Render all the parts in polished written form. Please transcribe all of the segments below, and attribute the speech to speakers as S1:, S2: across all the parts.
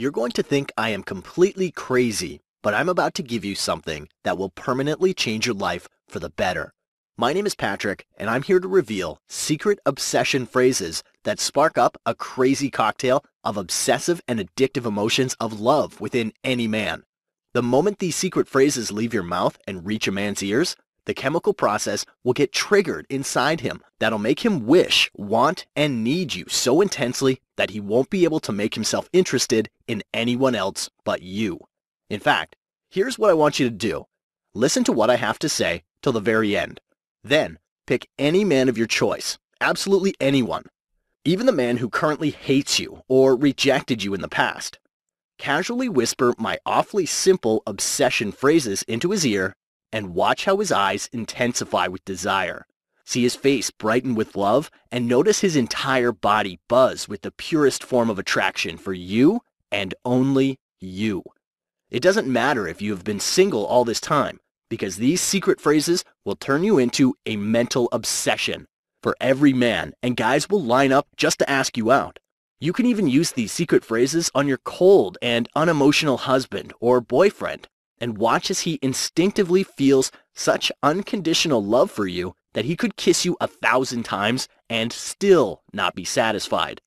S1: You're going to think I am completely crazy, but I'm about to give you something that will permanently change your life for the better. My name is Patrick, and I'm here to reveal secret obsession phrases that spark up a crazy cocktail of obsessive and addictive emotions of love within any man. The moment these secret phrases leave your mouth and reach a man's ears, the chemical process will get triggered inside him that'll make him wish, want, and need you so intensely that he won't be able to make himself interested in anyone else but you. In fact, here's what I want you to do. Listen to what I have to say till the very end. Then, pick any man of your choice, absolutely anyone, even the man who currently hates you or rejected you in the past. Casually whisper my awfully simple obsession phrases into his ear and watch how his eyes intensify with desire. See his face brighten with love and notice his entire body buzz with the purest form of attraction for you and only you. It doesn't matter if you have been single all this time, because these secret phrases will turn you into a mental obsession for every man, and guys will line up just to ask you out. You can even use these secret phrases on your cold and unemotional husband or boyfriend, and watch as he instinctively feels such unconditional love for you that he could kiss you 1,000 times and still not be satisfied.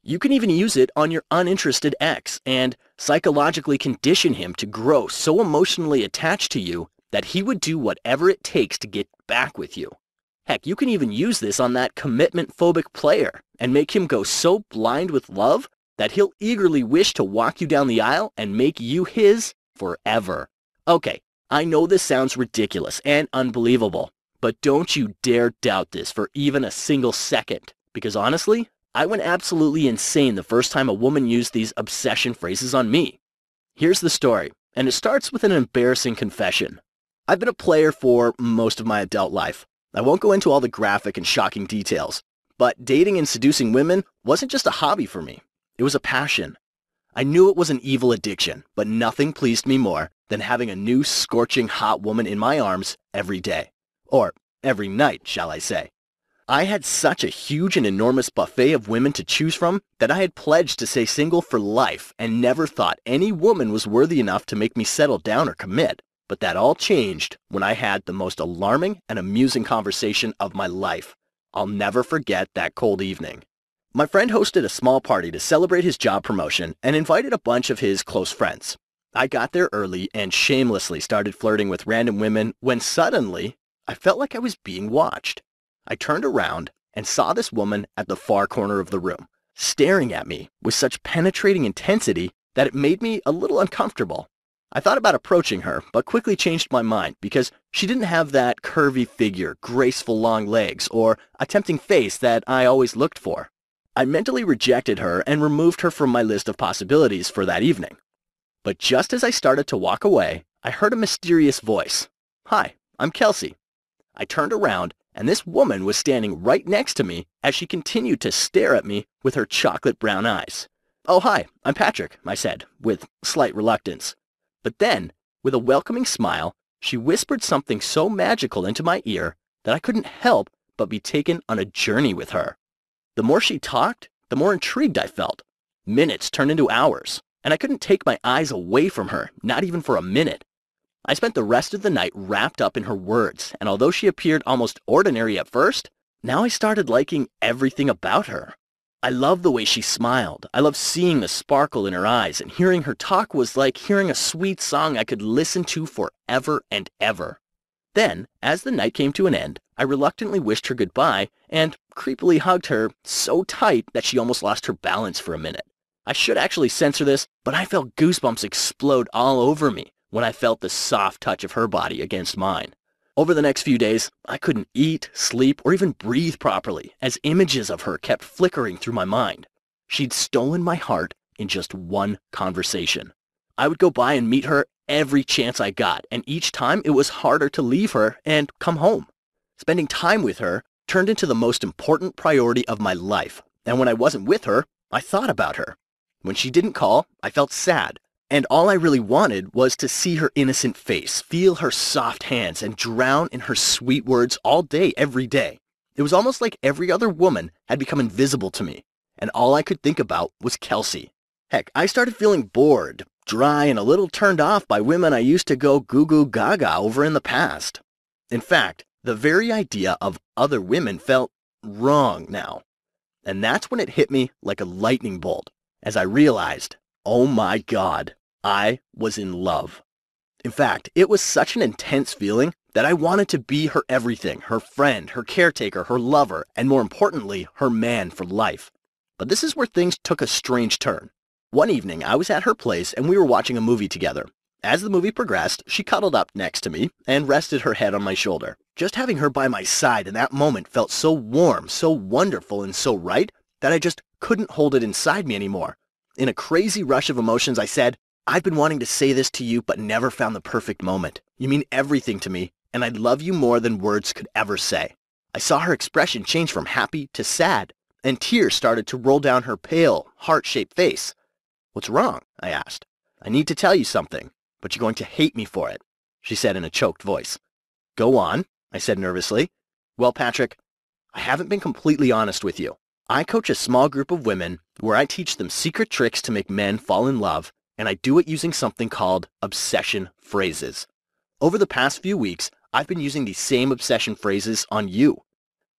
S1: You can even use it on your uninterested ex and psychologically condition him to grow so emotionally attached to you that he would do whatever it takes to get back with you. Heck, you can even use this on that commitment-phobic player and make him go so blind with love that he'll eagerly wish to walk you down the aisle and make you his forever. Okay, I know this sounds ridiculous and unbelievable, but don't you dare doubt this for even a single second, because honestly, I went absolutely insane the first time a woman used these obsession phrases on me. Here's the story, and it starts with an embarrassing confession. I've been a player for most of my adult life. I won't go into all the graphic and shocking details, but dating and seducing women wasn't just a hobby for me. It was a passion. I knew it was an evil addiction, but nothing pleased me more than having a new scorching hot woman in my arms every day. Or every night, shall I say. I had such a huge and enormous buffet of women to choose from that I had pledged to stay single for life and never thought any woman was worthy enough to make me settle down or commit. But that all changed when I had the most alarming and amusing conversation of my life. I'll never forget that cold evening. My friend hosted a small party to celebrate his job promotion and invited a bunch of his close friends. I got there early and shamelessly started flirting with random women when suddenly I felt like I was being watched. I turned around and saw this woman at the far corner of the room, staring at me with such penetrating intensity that it made me a little uncomfortable. I thought about approaching her, but quickly changed my mind because she didn't have that curvy figure, graceful long legs, or a tempting face that I always looked for. I mentally rejected her and removed her from my list of possibilities for that evening. But just as I started to walk away, I heard a mysterious voice. "Hi, I'm Kelsey." I turned around, and this woman was standing right next to me as she continued to stare at me with her chocolate brown eyes. "Oh, hi, I'm Patrick," I said, with slight reluctance. But then, with a welcoming smile, she whispered something so magical into my ear that I couldn't help but be taken on a journey with her. The more she talked, the more intrigued I felt. Minutes turned into hours, and I couldn't take my eyes away from her, not even for a minute. I spent the rest of the night wrapped up in her words, and although she appeared almost ordinary at first, now I started liking everything about her. I loved the way she smiled. I loved seeing the sparkle in her eyes, and hearing her talk was like hearing a sweet song I could listen to forever and ever. Then, as the night came to an end, I reluctantly wished her goodbye and creepily hugged her so tight that she almost lost her balance for a minute. I should actually censor this, but I felt goosebumps explode all over me when I felt the soft touch of her body against mine. Over the next few days, I couldn't eat, sleep, or even breathe properly as images of her kept flickering through my mind. She'd stolen my heart in just one conversation. I would go by and meet her every chance I got, and each time it was harder to leave her and come home. Spending time with her turned into the most important priority of my life, and when I wasn't with her, I thought about her. When she didn't call, I felt sad. And all I really wanted was to see her innocent face, feel her soft hands, and drown in her sweet words all day, every day. It was almost like every other woman had become invisible to me, and all I could think about was Kelsey. Heck, I started feeling bored, dry, and a little turned off by women I used to go goo goo gaga over in the past. In fact, the very idea of other women felt wrong now. And that's when it hit me like a lightning bolt as I realized, oh my God, I was in love. In fact, it was such an intense feeling that I wanted to be her everything, her friend, her caretaker, her lover, and more importantly, her man for life. But this is where things took a strange turn. One evening, I was at her place and we were watching a movie together. As the movie progressed, she cuddled up next to me and rested her head on my shoulder. Just having her by my side in that moment felt so warm, so wonderful, and so right that I just couldn't hold it inside me anymore. In a crazy rush of emotions, I said, "I've been wanting to say this to you, but never found the perfect moment. You mean everything to me, and I love you more than words could ever say." I saw her expression change from happy to sad, and tears started to roll down her pale, heart-shaped face. "What's wrong?" I asked. "I need to tell you something, but you're going to hate me for it," she said in a choked voice. "Go on," I said nervously. "Well, Patrick, I haven't been completely honest with you. I coach a small group of women where I teach them secret tricks to make men fall in love, and I do it using something called obsession phrases. Over the past few weeks, I've been using these same obsession phrases on you."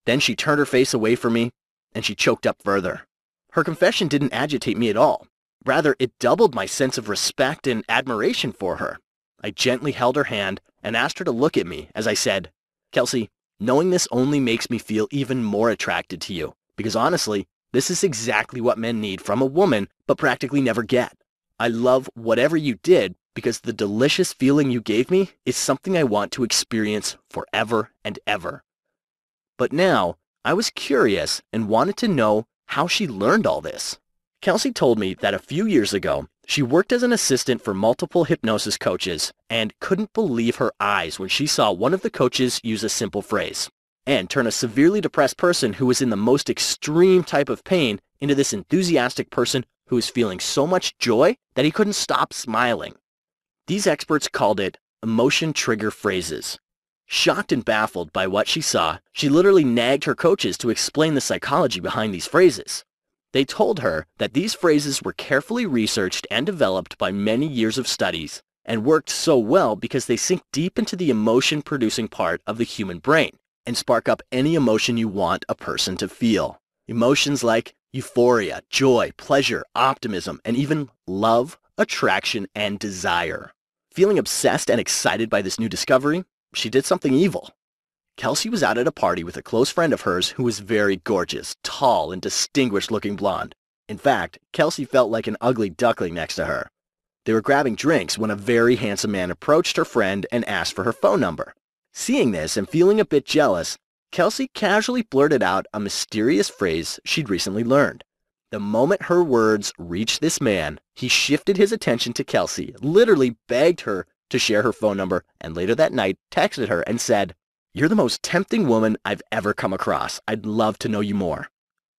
S1: Then she turned her face away from me, and she choked up further. Her confession didn't agitate me at all. Rather, it doubled my sense of respect and admiration for her. I gently held her hand and asked her to look at me as I said, "Kelsey, knowing this only makes me feel even more attracted to you, because honestly, this is exactly what men need from a woman, but practically never get. I love whatever you did because the delicious feeling you gave me is something I want to experience forever and ever." But now, I was curious and wanted to know how she learned all this. Kelsey told me that a few years ago, she worked as an assistant for multiple hypnosis coaches and couldn't believe her eyes when she saw one of the coaches use a simple phrase and turn a severely depressed person who was in the most extreme type of pain into this enthusiastic person who was feeling so much joy that he couldn't stop smiling. These experts called it emotion trigger phrases. Shocked and baffled by what she saw, she literally nagged her coaches to explain the psychology behind these phrases. They told her that these phrases were carefully researched and developed by many years of studies and worked so well because they sink deep into the emotion-producing part of the human brain and spark up any emotion you want a person to feel. Emotions like euphoria, joy, pleasure, optimism, and even love, attraction, and desire. Feeling obsessed and excited by this new discovery, she did something evil. Kelsey was out at a party with a close friend of hers who was very gorgeous, tall, and distinguished-looking blonde. In fact, Kelsey felt like an ugly duckling next to her. They were grabbing drinks when a very handsome man approached her friend and asked for her phone number. Seeing this and feeling a bit jealous, Kelsey casually blurted out a mysterious phrase she'd recently learned. The moment her words reached this man, he shifted his attention to Kelsey, literally begged her to share her phone number, and later that night texted her and said, "You're the most tempting woman I've ever come across. I'd love to know you more."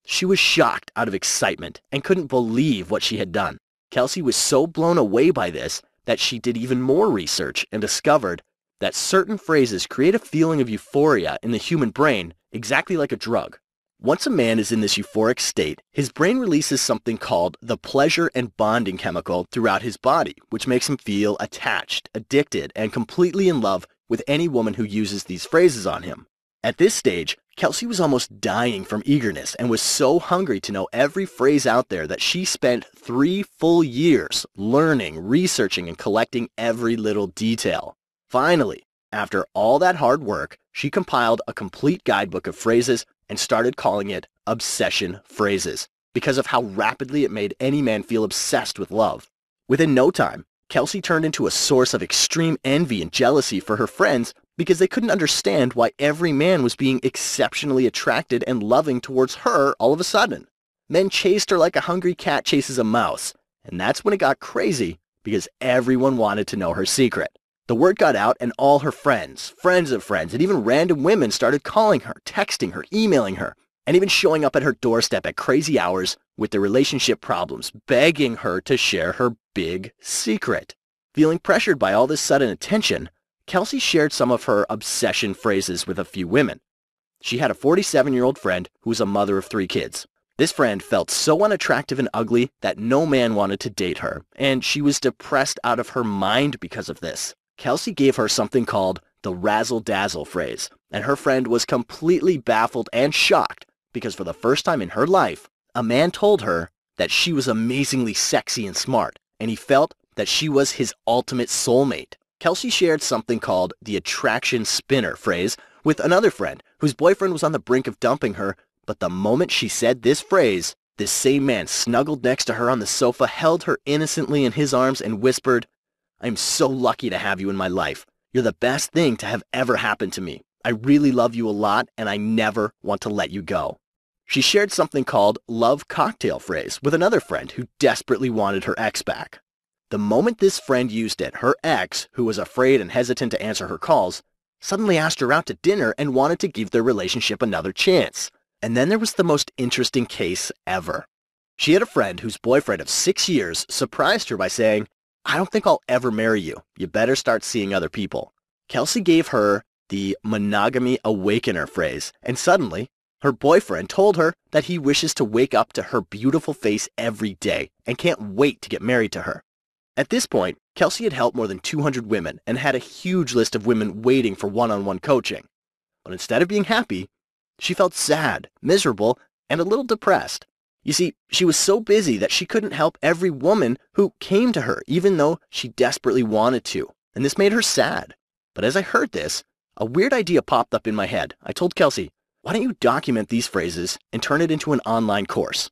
S1: She was shocked out of excitement and couldn't believe what she had done. Kelsey was so blown away by this that she did even more research and discovered that certain phrases create a feeling of euphoria in the human brain exactly like a drug. Once a man is in this euphoric state, his brain releases something called the pleasure and bonding chemical throughout his body, which makes him feel attached, addicted, and completely in love with any woman who uses these phrases on him. At this stage, Kelsey was almost dying from eagerness and was so hungry to know every phrase out there that she spent 3 full years learning, researching, and collecting every little detail. Finally, after all that hard work, she compiled a complete guidebook of phrases and started calling it obsession phrases because of how rapidly it made any man feel obsessed with love. Within no time, Kelsey turned into a source of extreme envy and jealousy for her friends because they couldn't understand why every man was being exceptionally attracted and loving towards her all of a sudden. Men chased her like a hungry cat chases a mouse, and that's when it got crazy because everyone wanted to know her secret. The word got out and all her friends, friends of friends, and even random women started calling her, texting her, emailing her, and even showing up at her doorstep at crazy hours with their relationship problems, begging her to share her big secret. Feeling pressured by all this sudden attention, Kelsey shared some of her obsession phrases with a few women. She had a 47-year-old friend who was a mother of 3 kids. This friend felt so unattractive and ugly that no man wanted to date her, and she was depressed out of her mind because of this. Kelsey gave her something called the razzle-dazzle phrase, and her friend was completely baffled and shocked because for the first time in her life, a man told her that she was amazingly sexy and smart, and he felt that she was his ultimate soulmate. Kelsey shared something called the attraction spinner phrase with another friend whose boyfriend was on the brink of dumping her, but the moment she said this phrase, this same man snuggled next to her on the sofa, held her innocently in his arms, and whispered, "I'm so lucky to have you in my life. You're the best thing to have ever happened to me. I really love you a lot, and I never want to let you go." She shared something called love cocktail phrase with another friend who desperately wanted her ex back. The moment this friend used it, her ex, who was afraid and hesitant to answer her calls, suddenly asked her out to dinner and wanted to give their relationship another chance. And then there was the most interesting case ever. She had a friend whose boyfriend of 6 years surprised her by saying, "I don't think I'll ever marry you. You better start seeing other people." Kelsey gave her the monogamy awakener phrase, and suddenly, her boyfriend told her that he wishes to wake up to her beautiful face every day and can't wait to get married to her. At this point, Kelsey had helped more than 200 women and had a huge list of women waiting for one-on-one coaching. But instead of being happy, she felt sad, miserable, and a little depressed. You see, she was so busy that she couldn't help every woman who came to her, even though she desperately wanted to, and this made her sad. But as I heard this, a weird idea popped up in my head. I told Kelsey, "Why don't you document these phrases and turn it into an online course?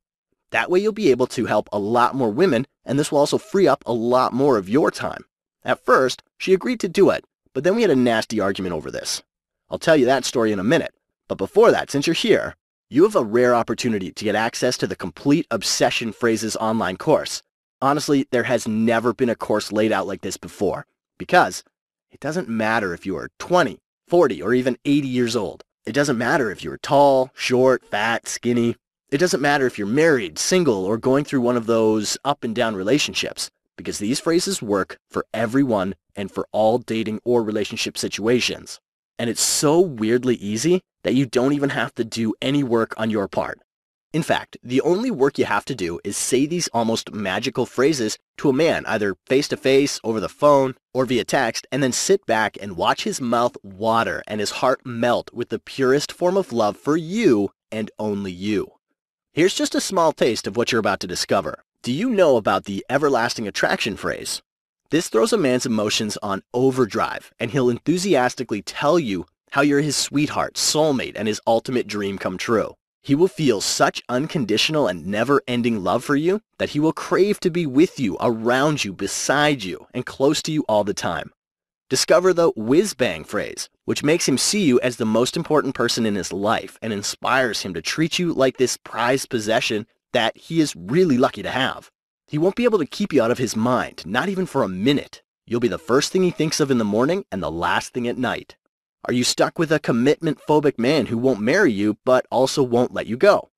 S1: That way you'll be able to help a lot more women, and this will also free up a lot more of your time." At first, she agreed to do it, but then we had a nasty argument over this. I'll tell you that story in a minute. But before that, since you're here, you have a rare opportunity to get access to the Complete Obsession Phrases online course. Honestly, there has never been a course laid out like this before, because it doesn't matter if you are 20, 40, or even 80 years old. It doesn't matter if you're tall, short, fat, skinny. It doesn't matter if you're married, single, or going through one of those up and down relationships, because these phrases work for everyone and for all dating or relationship situations. And it's so weirdly easy that you don't even have to do any work on your part. In fact, the only work you have to do is say these almost magical phrases to a man, either face-to-face, over the phone, or via text, and then sit back and watch his mouth water and his heart melt with the purest form of love for you and only you. Here's just a small taste of what you're about to discover. Do you know about the everlasting attraction phrase? This throws a man's emotions on overdrive, and he'll enthusiastically tell you how you're his sweetheart, soulmate, and his ultimate dream come true. He will feel such unconditional and never-ending love for you that he will crave to be with you, around you, beside you, and close to you all the time. Discover the whiz-bang phrase, which makes him see you as the most important person in his life and inspires him to treat you like this prized possession that he is really lucky to have. He won't be able to keep you out of his mind, not even for a minute. You'll be the first thing he thinks of in the morning and the last thing at night. Are you stuck with a commitment-phobic man who won't marry you but also won't let you go?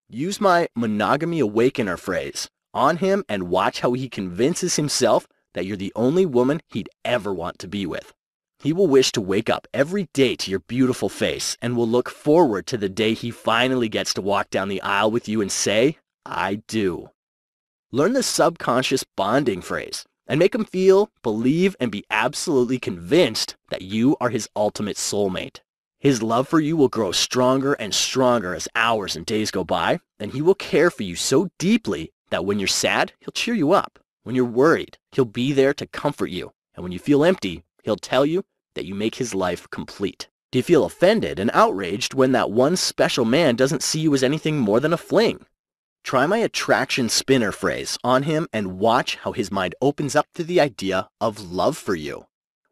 S1: Use my monogamy awakener phrase on him and watch how he convinces himself that you're the only woman he'd ever want to be with. He will wish to wake up every day to your beautiful face and will look forward to the day he finally gets to walk down the aisle with you and say, "I do." Learn the subconscious bonding phrase and make him feel, believe, and be absolutely convinced that you are his ultimate soulmate. His love for you will grow stronger and stronger as hours and days go by, and he will care for you so deeply that when you're sad, he'll cheer you up. When you're worried, he'll be there to comfort you. And when you feel empty, he'll tell you that you make his life complete. Do you feel offended and outraged when that one special man doesn't see you as anything more than a fling? Try my attraction spinner phrase on him and watch how his mind opens up to the idea of love for you.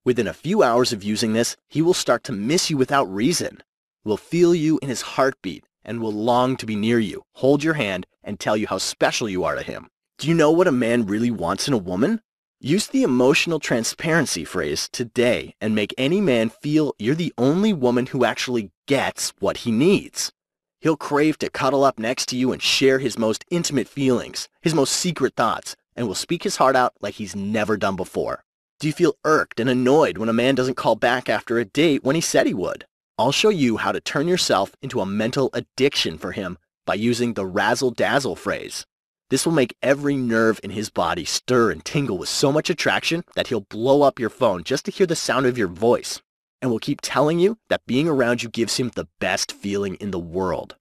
S1: Within a few hours of using this, he will start to miss you without reason, will feel you in his heartbeat, and will long to be near you, hold your hand, and tell you how special you are to him. Do you know what a man really wants in a woman? Use the emotional transparency phrase today and make any man feel you're the only woman who actually gets what he needs. He'll crave to cuddle up next to you and share his most intimate feelings, his most secret thoughts, and will speak his heart out like he's never done before. Do you feel irked and annoyed when a man doesn't call back after a date when he said he would? I'll show you how to turn yourself into a mental addiction for him by using the razzle-dazzle phrase. This will make every nerve in his body stir and tingle with so much attraction that he'll blow up your phone just to hear the sound of your voice, and will keep telling you that being around you gives him the best feeling in the world.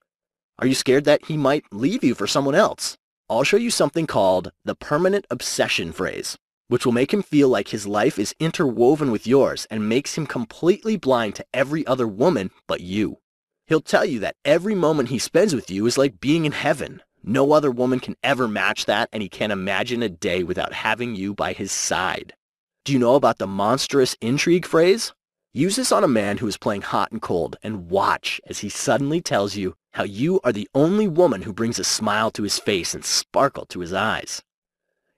S1: Are you scared that he might leave you for someone else? I'll show you something called the permanent obsession phrase, which will make him feel like his life is interwoven with yours and makes him completely blind to every other woman but you. He'll tell you that every moment he spends with you is like being in heaven. No other woman can ever match that, and he can't imagine a day without having you by his side. Do you know about the monstrous intrigue phrase? Use this on a man who is playing hot and cold, and watch as he suddenly tells you how you are the only woman who brings a smile to his face and sparkle to his eyes.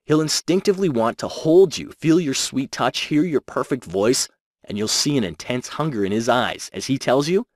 S1: He'll instinctively want to hold you, feel your sweet touch, hear your perfect voice, and you'll see an intense hunger in his eyes as he tells you,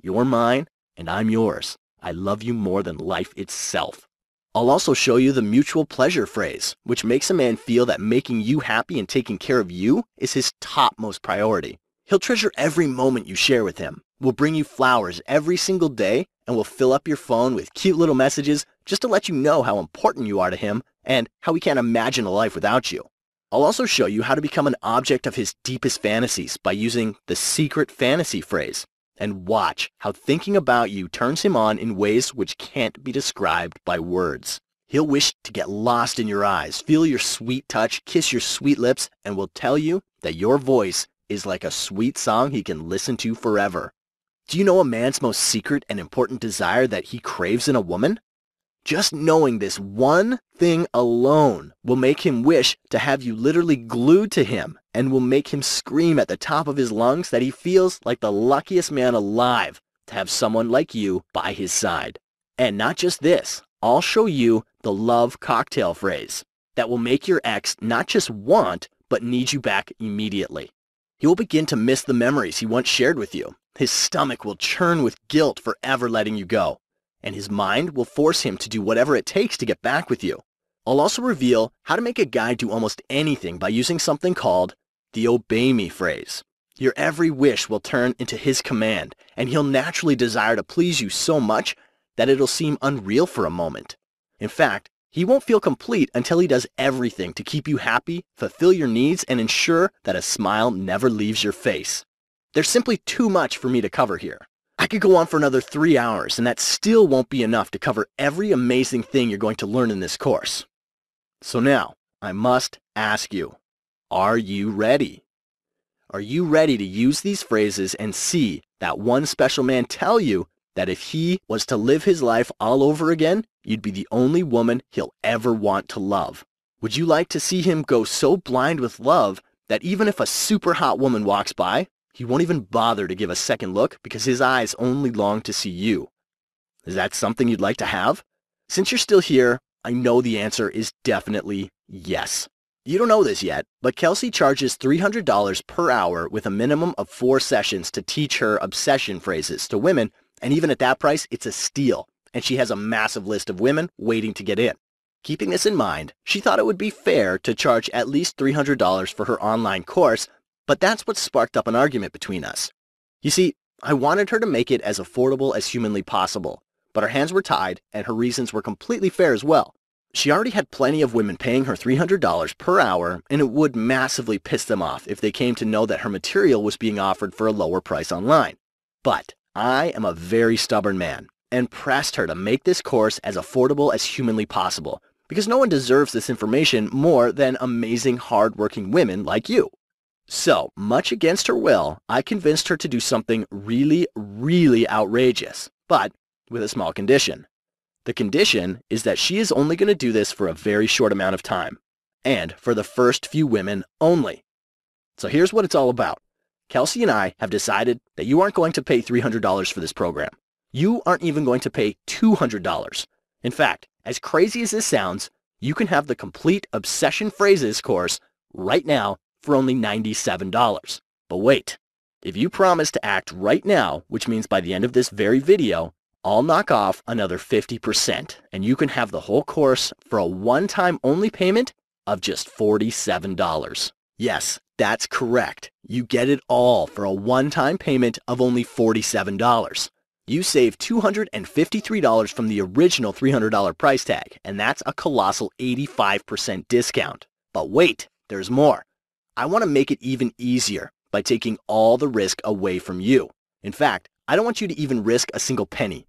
S1: "You're mine, and I'm yours. I love you more than life itself." I'll also show you the mutual pleasure phrase, which makes a man feel that making you happy and taking care of you is his topmost priority. He'll treasure every moment you share with him, will bring you flowers every single day, and will fill up your phone with cute little messages just to let you know how important you are to him and how he can't imagine a life without you. I'll also show you how to become an object of his deepest fantasies by using the secret fantasy phrase. And watch how thinking about you turns him on in ways which can't be described by words. He'll wish to get lost in your eyes, feel your sweet touch, kiss your sweet lips, and will tell you that your voice is like a sweet song he can listen to forever. Do you know a man's most secret and important desire that he craves in a woman? Just knowing this one thing alone will make him wish to have you literally glued to him, and will make him scream at the top of his lungs that he feels like the luckiest man alive to have someone like you by his side. And not just this, I'll show you the love cocktail phrase that will make your ex not just want, but need you back immediately. He will begin to miss the memories he once shared with you. His stomach will churn with guilt for ever letting you go, and his mind will force him to do whatever it takes to get back with you. I'll also reveal how to make a guy do almost anything by using something called the obey me phrase. Your every wish will turn into his command, and he'll naturally desire to please you so much that it'll seem unreal for a moment. In fact, he won't feel complete until he does everything to keep you happy, fulfill your needs, and ensure that a smile never leaves your face. There's simply too much for me to cover here. I could go on for another 3 hours, and that still won't be enough to cover every amazing thing you're going to learn in this course. So now, I must ask you, are you ready? Are you ready to use these phrases and see that one special man tell you that if he was to live his life all over again, you'd be the only woman he'll ever want to love? Would you like to see him go so blind with love that even if a super hot woman walks by, he won't even bother to give a second look because his eyes only long to see you? Is that something you'd like to have? Since you're still here, I know the answer is definitely yes. You don't know this yet, but Kelsey charges $300 per hour with a minimum of 4 sessions to teach her obsession phrases to women, and even at that price, it's a steal, and she has a massive list of women waiting to get in. Keeping this in mind, she thought it would be fair to charge at least $300 for her online course, but that's what sparked up an argument between us. You see, I wanted her to make it as affordable as humanly possible, but our hands were tied and her reasons were completely fair as well. She already had plenty of women paying her $300 per hour, and it would massively piss them off if they came to know that her material was being offered for a lower price online. But I am a very stubborn man and pressed her to make this course as affordable as humanly possible, because no one deserves this information more than amazing, hard-working women like you. So, much against her will, I convinced her to do something really, really outrageous, but with a small condition. The condition is that she is only going to do this for a very short amount of time, and for the first few women only. So here's what it's all about. Kelsey and I have decided that you aren't going to pay $300 for this program. You aren't even going to pay $200. In fact, as crazy as this sounds, you can have the complete Obsession Phrases course right now for only $97. But wait, if you promise to act right now, which means by the end of this very video, I'll knock off another 50%, and you can have the whole course for a one-time only payment of just $47. Yes, that's correct. You get it all for a one-time payment of only $47. You save $253 from the original $300 price tag, and that's a colossal 85% discount. But wait, there's more. I want to make it even easier by taking all the risk away from you. In fact, I don't want you to even risk a single penny.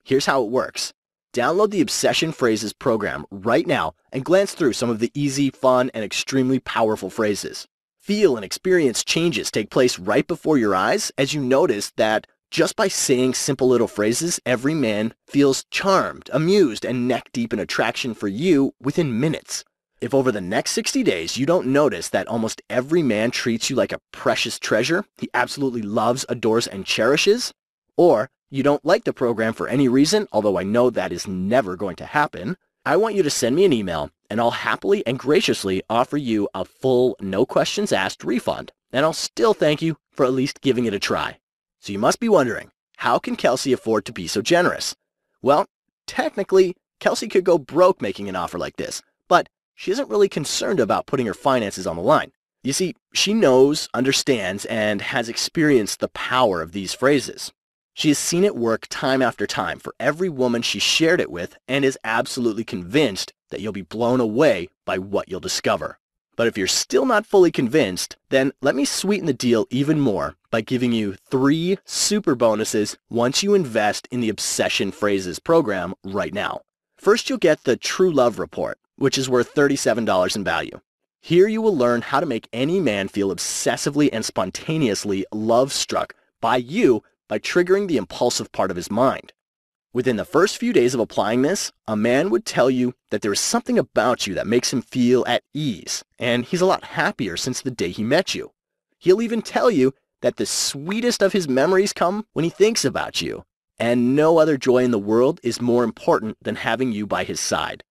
S1: Here's how it works. Download the Obsession Phrases program right now and glance through some of the easy, fun, and extremely powerful phrases. Feel and experience changes take place right before your eyes as you notice that just by saying simple little phrases, every man feels charmed, amused, and neck-deep in attraction for you within minutes. If over the next 60 days you don't notice that almost every man treats you like a precious treasure he absolutely loves, adores, and cherishes, or you don't like the program for any reason, although I know that is never going to happen, I want you to send me an email and I'll happily and graciously offer you a full, no questions asked refund, and I'll still thank you for at least giving it a try. So you must be wondering, how can Kelsey afford to be so generous? Well, technically, Kelsey could go broke making an offer like this, but she isn't really concerned about putting her finances on the line. You see, she knows, understands, and has experienced the power of these phrases. She has seen it work time after time for every woman she shared it with and is absolutely convinced that you'll be blown away by what you'll discover. But if you're still not fully convinced, then let me sweeten the deal even more by giving you 3 super bonuses once you invest in the Obsession Phrases program right now. First, you'll get the True Love Report, which is worth $37 in value. Here you will learn how to make any man feel obsessively and spontaneously love-struck by you by triggering the impulsive part of his mind. Within the first few days of applying this, a man would tell you that there is something about you that makes him feel at ease, and he's a lot happier since the day he met you. He'll even tell you that the sweetest of his memories come when he thinks about you, and no other joy in the world is more important than having you by his side.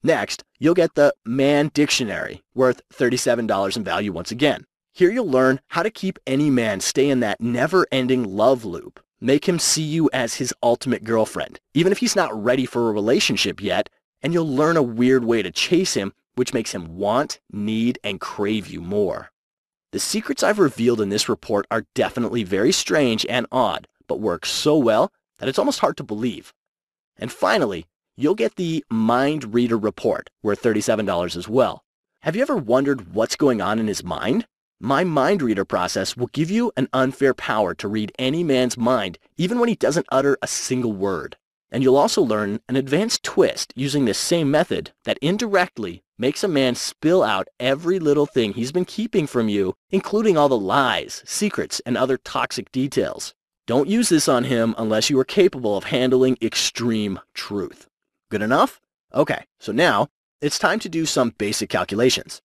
S1: Next, you'll get the Man Dictionary, worth $37 in value once again. Here you'll learn how to keep any man stay in that never-ending love loop. Make him see you as his ultimate girlfriend, even if he's not ready for a relationship yet, and you'll learn a weird way to chase him, which makes him want, need, and crave you more. The secrets I've revealed in this report are definitely very strange and odd, but work so well that it's almost hard to believe. And finally, you'll get the Mind Reader Report, worth $37 as well. Have you ever wondered what's going on in his mind? My Mind Reader process will give you an unfair power to read any man's mind, even when he doesn't utter a single word. And you'll also learn an advanced twist using this same method that indirectly makes a man spill out every little thing he's been keeping from you, including all the lies, secrets, and other toxic details. Don't use this on him unless you are capable of handling extreme truth. Good enough? Okay, so now it's time to do some basic calculations.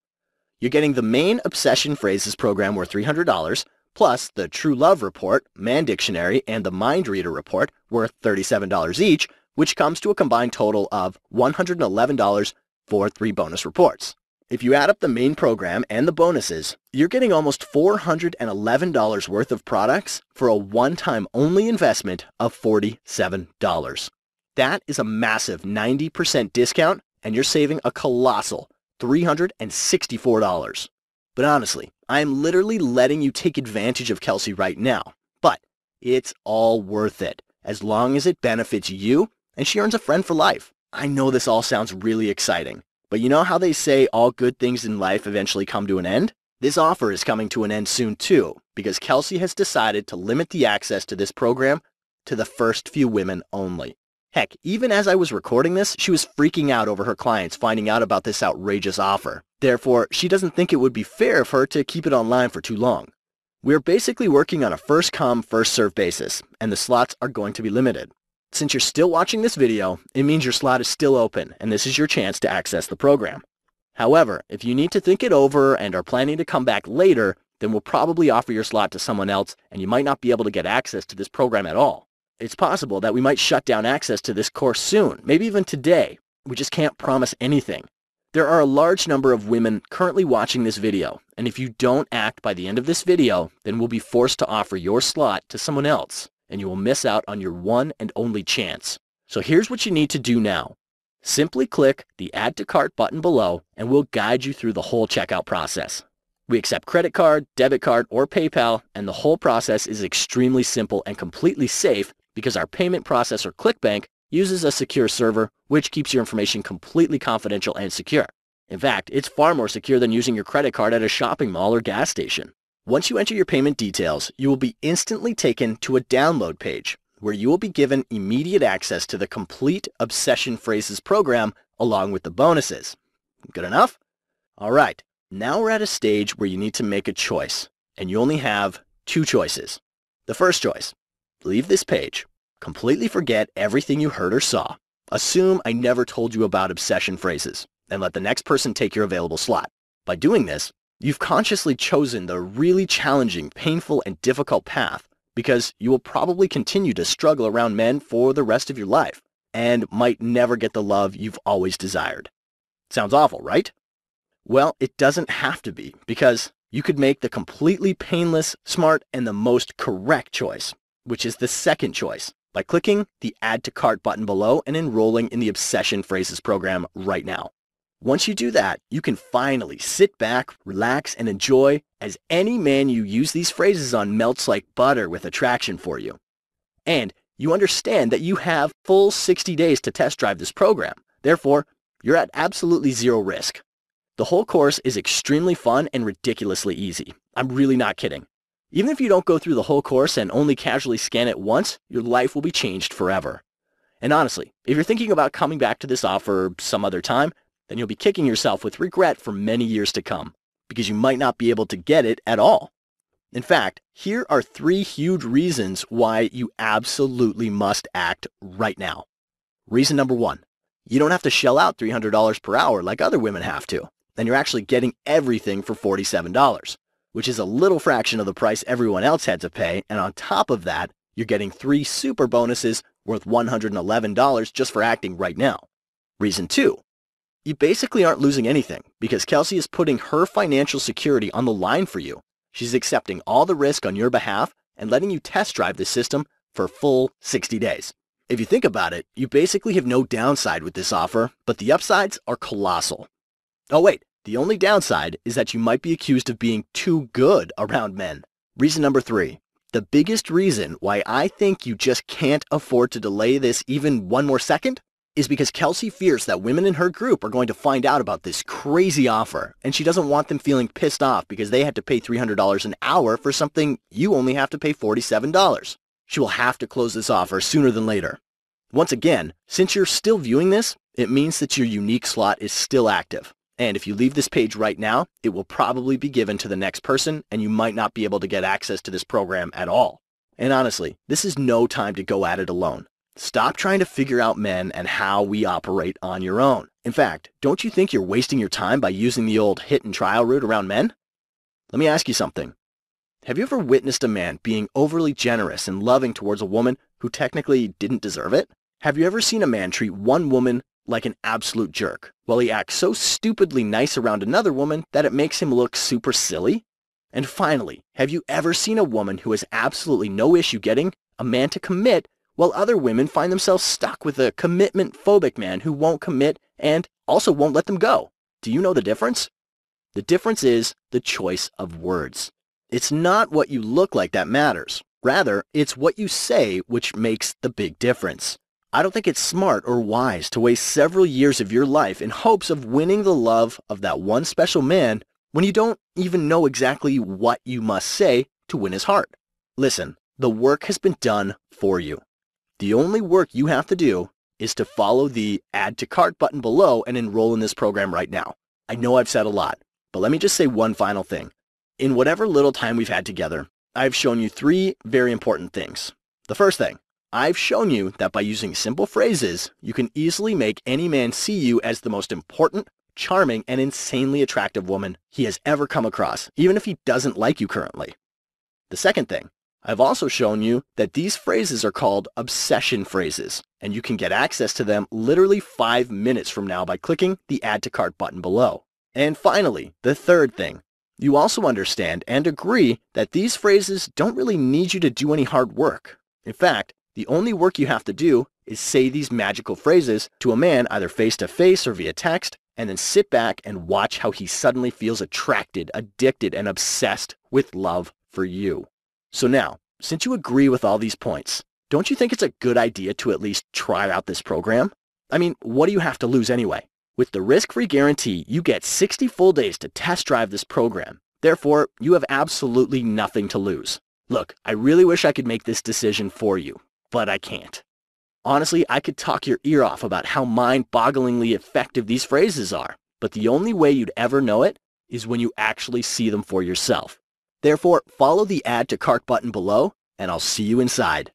S1: You're getting the main Obsession Phrases program worth $300, plus the True Love Report, Man Dictionary, and the Mind Reader Report worth $37 each, which comes to a combined total of $111 for 3 bonus reports. If you add up the main program and the bonuses, you're getting almost $411 worth of products for a one-time only investment of $47. That is a massive 90% discount, and you're saving a colossal $364. But honestly, I am literally letting you take advantage of Kelsey right now. But it's all worth it, as long as it benefits you and she earns a friend for life. I know this all sounds really exciting, but you know how they say all good things in life eventually come to an end? This offer is coming to an end soon too, because Kelsey has decided to limit the access to this program to the first few women only. Heck, even as I was recording this, she was freaking out over her clients finding out about this outrageous offer. Therefore, she doesn't think it would be fair of her to keep it online for too long. We're basically working on a first-come, first-served basis, and the slots are going to be limited. Since you're still watching this video, it means your slot is still open, and this is your chance to access the program. However, if you need to think it over and are planning to come back later, then we'll probably offer your slot to someone else, and you might not be able to get access to this program at all. It's possible that we might shut down access to this course soon, maybe even today. We just can't promise anything. There are a large number of women currently watching this video, and if you don't act by the end of this video, then we'll be forced to offer your slot to someone else, and you will miss out on your one and only chance. So here's what you need to do now. Simply click the Add to Cart button below, and we'll guide you through the whole checkout process. We accept credit card, debit card, or PayPal, and the whole process is extremely simple and completely safe because our payment processor ClickBank uses a secure server which keeps your information completely confidential and secure. In fact, it's far more secure than using your credit card at a shopping mall or gas station. Once you enter your payment details, you will be instantly taken to a download page where you will be given immediate access to the complete Obsession Phrases program along with the bonuses. Good enough? All right, now we're at a stage where you need to make a choice, and you only have two choices. The first choice, leave this page, completely forget everything you heard or saw, assume I never told you about obsession phrases, and let the next person take your available slot. By doing this, you've consciously chosen the really challenging, painful, and difficult path because you will probably continue to struggle around men for the rest of your life and might never get the love you've always desired. Sounds awful, right? Well, it doesn't have to be, because you could make the completely painless, smart, and the most correct choice, which is the second choice, by clicking the Add to Cart button below and enrolling in the Obsession Phrases program right now. Once you do that, you can finally sit back, relax, and enjoy as any man you use these phrases on melts like butter with attraction for you. And you understand that you have full 60 days to test drive this program. Therefore, you're at absolutely zero risk. The whole course is extremely fun and ridiculously easy. I'm really not kidding. Even if you don't go through the whole course and only casually scan it once, your life will be changed forever. And honestly, if you're thinking about coming back to this offer some other time, then you'll be kicking yourself with regret for many years to come, because you might not be able to get it at all. In fact, here are 3 huge reasons why you absolutely must act right now. Reason number 1, you don't have to shell out $300 per hour like other women have to, and you're actually getting everything for $47, which is a little fraction of the price everyone else had to pay, and on top of that, you're getting 3 super bonuses worth $111 just for acting right now. Reason 2, you basically aren't losing anything because Kelsey is putting her financial security on the line for you. She's accepting all the risk on your behalf and letting you test drive the system for full 60 days. If you think about it, you basically have no downside with this offer, but the upsides are colossal. Oh wait, the only downside is that you might be accused of being too good around men. Reason number 3, the biggest reason why I think you just can't afford to delay this even one more second is because Kelsey fears that women in her group are going to find out about this crazy offer, and she doesn't want them feeling pissed off because they had to pay $300 an hour for something you only have to pay $47. She will have to close this offer sooner than later. Once again, since you're still viewing this, it means that your unique slot is still active. And if you leave this page right now, it will probably be given to the next person, and you might not be able to get access to this program at all. And honestly, this is no time to go at it alone. Stop trying to figure out men and how we operate on your own. In fact, don't you think you're wasting your time by using the old hit and trial route around men? Let me ask you something. Have you ever witnessed a man being overly generous and loving towards a woman who technically didn't deserve it? Have you ever seen a man treat one woman like an absolute jerk while he acts so stupidly nice around another woman that it makes him look super silly? And finally, have you ever seen a woman who has absolutely no issue getting a man to commit while other women find themselves stuck with a commitment-phobic man who won't commit and also won't let them go? Do you know the difference? The difference is the choice of words. It's not what you look like that matters. Rather, it's what you say which makes the big difference. I don't think it's smart or wise to waste several years of your life in hopes of winning the love of that one special man when you don't even know exactly what you must say to win his heart. Listen, the work has been done for you. The only work you have to do is to follow the Add to Cart button below and enroll in this program right now. I know I've said a lot, but let me just say one final thing. In whatever little time we've had together, I've shown you 3 very important things. The first thing, I've shown you that by using simple phrases, you can easily make any man see you as the most important, charming, and insanely attractive woman he has ever come across, even if he doesn't like you currently. The second thing, I've also shown you that these phrases are called obsession phrases, and you can get access to them literally 5 minutes from now by clicking the Add to Cart button below. And finally, the third thing, you also understand and agree that these phrases don't really need you to do any hard work. In fact, the only work you have to do is say these magical phrases to a man either face-to-face or via text, and then sit back and watch how he suddenly feels attracted, addicted, and obsessed with love for you. So now, since you agree with all these points, Don't you think it's a good idea to at least try out this program? I mean, what do you have to lose anyway? With the risk-free guarantee, you get 60 full days to test drive this program. Therefore, you have absolutely nothing to lose. Look, I really wish I could make this decision for you, but I can't. Honestly, I could talk your ear off about how mind-bogglingly effective these phrases are, but the only way you'd ever know it is when you actually see them for yourself. Therefore, follow the add to cart button below, and I'll see you inside.